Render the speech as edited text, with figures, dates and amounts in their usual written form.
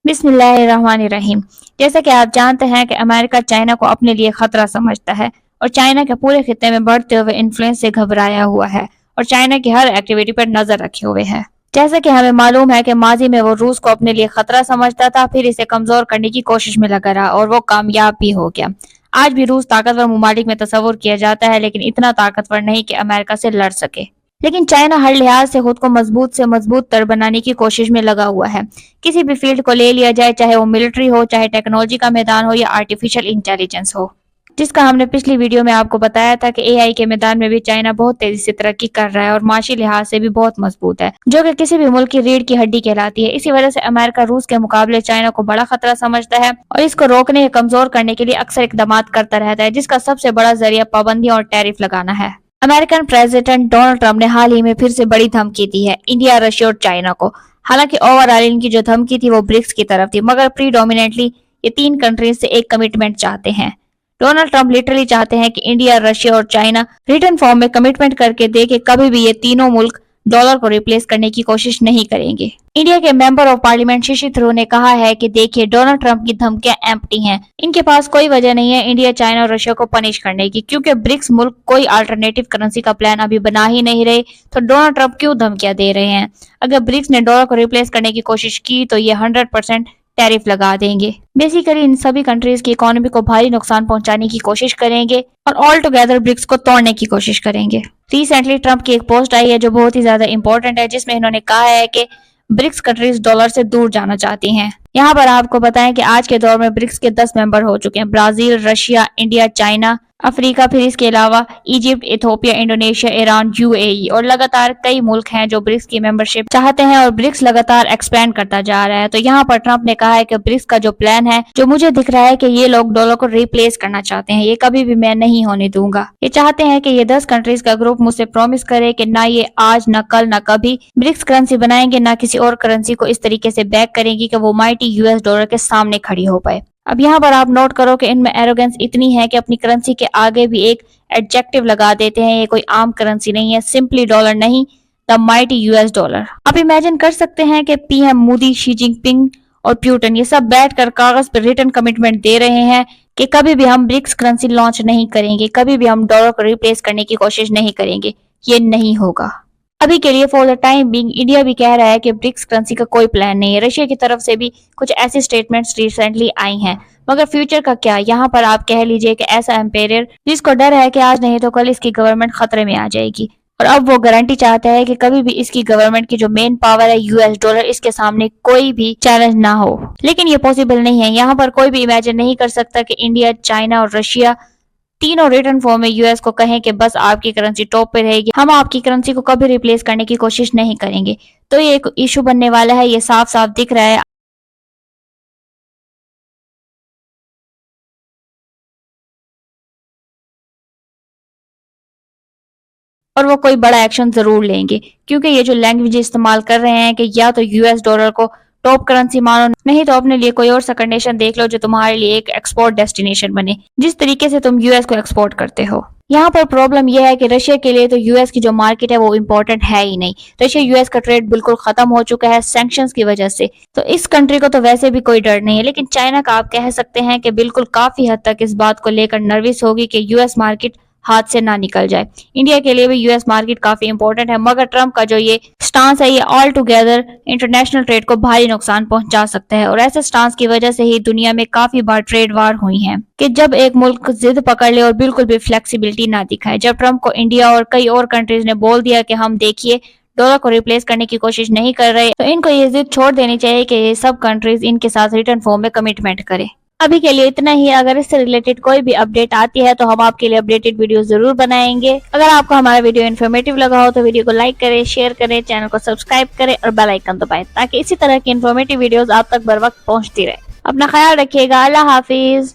बिस्मिल्लाहिर्रहमानिर्रहीम। जैसा कि आप जानते हैं कि अमेरिका चाइना को अपने लिए खतरा समझता है और चाइना के पूरे खित्ते में बढ़ते हुए इन्फ्लुएंस से घबराया हुआ है और चाइना की हर एक्टिविटी पर नजर रखे हुए है। जैसा कि हमें मालूम है कि माजी में वो रूस को अपने लिए खतरा समझता था, फिर इसे कमजोर करने की कोशिश में लगा रहा और वो कामयाब भी हो गया। आज भी रूस ताकतवर ममालिक में तस्वुर किया जाता है, लेकिन इतना ताकतवर नहीं कि अमेरिका से लड़ सके। लेकिन चाइना हर लिहाज से खुद को मजबूत से मजबूत तर बनाने की कोशिश में लगा हुआ है। किसी भी फील्ड को ले लिया जाए, चाहे वो मिलिट्री हो, चाहे टेक्नोलॉजी का मैदान हो या आर्टिफिशियल इंटेलिजेंस हो, जिसका हमने पिछली वीडियो में आपको बताया था कि एआई के मैदान में भी चाइना बहुत तेजी से तरक्की कर रहा है और माशी लिहाज से भी बहुत मजबूत है, जो कि किसी भी मुल्क की रीढ़ की हड्डी कहलाती है। इसी वजह से अमेरिका रूस के मुकाबले चाइना को बड़ा खतरा समझता है और इसको रोकने या कमजोर करने के लिए अक्सर इकदाम करता रहता है, जिसका सबसे बड़ा जरिया पाबंदियां और टैरिफ लगाना है। अमेरिकन प्रेसिडेंट डोनाल्ड ट्रंप ने हाल ही में फिर से बड़ी धमकी दी है इंडिया, रशिया और चाइना को। हालांकि ओवरऑल इनकी जो धमकी थी वो ब्रिक्स की तरफ थी, मगर प्रीडोमिनेटली ये तीन कंट्रीज से एक कमिटमेंट चाहते हैं। डोनाल्ड ट्रंप लिटरली चाहते हैं कि इंडिया, रशिया और चाइना रिटर्न फॉर्म में कमिटमेंट करके दे कि कभी भी ये तीनों मुल्क डॉलर को रिप्लेस करने की कोशिश नहीं करेंगे। इंडिया के member of parliament Shashi Tharoor ने कहा है कि देखिए, डोनाल्ड ट्रंप की धमकियां एम्प्टी हैं। इनके पास कोई वजह नहीं है इंडिया, चाइना और रशिया को पनिश करने की, क्योंकि ब्रिक्स मुल्क कोई अल्टरनेटिव करेंसी का प्लान अभी बना ही नहीं रहे, तो डोनाल्ड ट्रंप क्यों धमकियां दे रहे हैं। अगर ब्रिक्स ने डॉलर को रिप्लेस करने की कोशिश की तो ये 100% टैरिफ लगा देंगे। बेसिकली इन सभी कंट्रीज की इकोनॉमी को भारी नुकसान पहुंचाने की कोशिश करेंगे और ऑल टुगेदर ब्रिक्स को तोड़ने की कोशिश करेंगे। रिसेंटली ट्रंप की एक पोस्ट आई है जो बहुत ही ज्यादा इंपॉर्टेंट है, जिसमें इन्होंने कहा है कि ब्रिक्स कंट्रीज डॉलर से दूर जाना चाहती हैं। यहाँ पर आपको बताएं कि आज के दौर में ब्रिक्स के 10 मेंबर हो चुके हैं: Brazil, Russia, India, China, Africa, फिर इसके अलावा Egypt, Ethiopia, Indonesia, Iran, UAE और लगातार कई मुल्क हैं जो ब्रिक्स की मेंबरशिप चाहते हैं और ब्रिक्स लगातार एक्सपेंड करता जा रहा है। तो यहाँ पर ट्रंप ने कहा है कि ब्रिक्स का जो प्लान है, जो मुझे दिख रहा है कि ये लोग डॉलर को रिप्लेस करना चाहते हैं, ये कभी भी मैं नहीं होने दूंगा। ये चाहते हैं कि ये 10 कंट्रीज का ग्रुप मुझसे प्रॉमिस करे कि ना ये आज, ना कल, ना कभी ब्रिक्स करेंसी बनाएंगे, ना किसी और करेंसी को इस तरीके से बैक करेंगी कि वो माइटी यूएस डॉलर के सामने खड़ी हो पाए। अब यहाँ पर आप नोट करो कि इनमें एरोगेंस इतनी है कि अपनी करेंसी के आगे भी एक एडजेक्टिव लगा देते हैं। ये कोई आम करेंसी नहीं है, सिंपली डॉलर नहीं, द माइटी यूएस डॉलर। आप इमेजिन कर सकते हैं कि पीएम मोदी, शी जिनपिंग और प्यूटन ये सब बैठकर कागज पर रिटर्न कमिटमेंट दे रहे हैं कि कभी भी हम ब्रिक्स करेंसी लॉन्च नहीं करेंगे, कभी भी हम डॉलर को रिप्लेस करने की कोशिश नहीं करेंगे। ये नहीं होगा। अभी के लिए for the time being India भी कह रहा है कि ब्रिक्स करेंसी का कोई प्लान नहीं है। रशिया की तरफ से भी कुछ ऐसी स्टेटमेंट्स रिसेंटली आई हैं, मगर फ्यूचर का क्या। यहाँ पर आप कह लीजिए कि ऐसा एम्पायर जिसको डर है कि आज नहीं तो कल इसकी गवर्नमेंट खतरे में आ जाएगी और अब वो गारंटी चाहता है कि कभी भी इसकी गवर्नमेंट की जो मेन पावर है यूएस डॉलर, इसके सामने कोई भी चैलेंज ना हो। लेकिन ये पॉसिबल नहीं है। यहाँ पर कोई भी इमेजिन नहीं कर सकता कि इंडिया, चाइना और रशिया तीनों रिटर्न फॉर्म में यूएस को कहें कि बस आपकी करेंसी टॉप पे रहेगी, हम आपकी करेंसी को कभी रिप्लेस करने की कोशिश नहीं करेंगे। तो ये एक इशू बनने वाला है, ये साफ साफ दिख रहा है। और वो कोई बड़ा एक्शन जरूर लेंगे, क्योंकि ये जो लैंग्वेज इस्तेमाल कर रहे हैं कि या तो यूएस डॉलर को टॉप करेंसी मानो, नहीं तो अपने लिए कोई और सा कंडीशन देख लो जो तुम्हारे लिए एक एक्सपोर्ट डेस्टिनेशन बने, जिस तरीके से तुम यूएस को एक्सपोर्ट करते हो। यहाँ पर प्रॉब्लम यह है कि रशिया के लिए तो यूएस की जो मार्केट है वो इम्पोर्टेंट है ही नहीं। रशिया यूएस का ट्रेड बिल्कुल खत्म हो चुका है सैंक्शंस की वजह से, तो इस कंट्री को तो वैसे भी कोई डर नहीं है। लेकिन चाइना का आप कह सकते हैं कि बिल्कुल काफी हद तक इस बात को लेकर नर्वस होगी कि यूएस मार्केट हाथ से ना निकल जाए। इंडिया के लिए भी यूएस मार्केट काफी इंपॉर्टेंट है, मगर ट्रंप का जो ये स्टांस है, ये ऑल टुगेदर इंटरनेशनल ट्रेड को भारी नुकसान पहुंचा सकता है। और ऐसे स्टांस की वजह से ही दुनिया में काफी बार ट्रेड वार हुई हैं कि जब एक मुल्क जिद पकड़ ले और बिल्कुल भी फ्लेक्सिबिलिटी ना दिखाए। जब ट्रंप को इंडिया और कई और कंट्रीज ने बोल दिया कि हम देखिए डॉलर को रिप्लेस करने की कोशिश नहीं कर रहे, तो इनको ये जिद छोड़ देनी चाहिए कि ये सब कंट्रीज इनके साथ रिटर्न फॉर्म में कमिटमेंट करे। अभी के लिए इतना ही। अगर इससे रिलेटेड कोई भी अपडेट आती है तो हम आपके लिए अपडेटेड वीडियो जरूर बनाएंगे। अगर आपको हमारा वीडियो इन्फॉर्मेटिव लगा हो तो वीडियो को लाइक करें, शेयर करें, चैनल को सब्सक्राइब करें और बेल आइकन दबाएं, ताकि इसी तरह की इन्फॉर्मेटिव वीडियोस आप तक बर वक्त पहुंचती रहे। अपना ख्याल रखिएगा। अल्लाह हाफिज।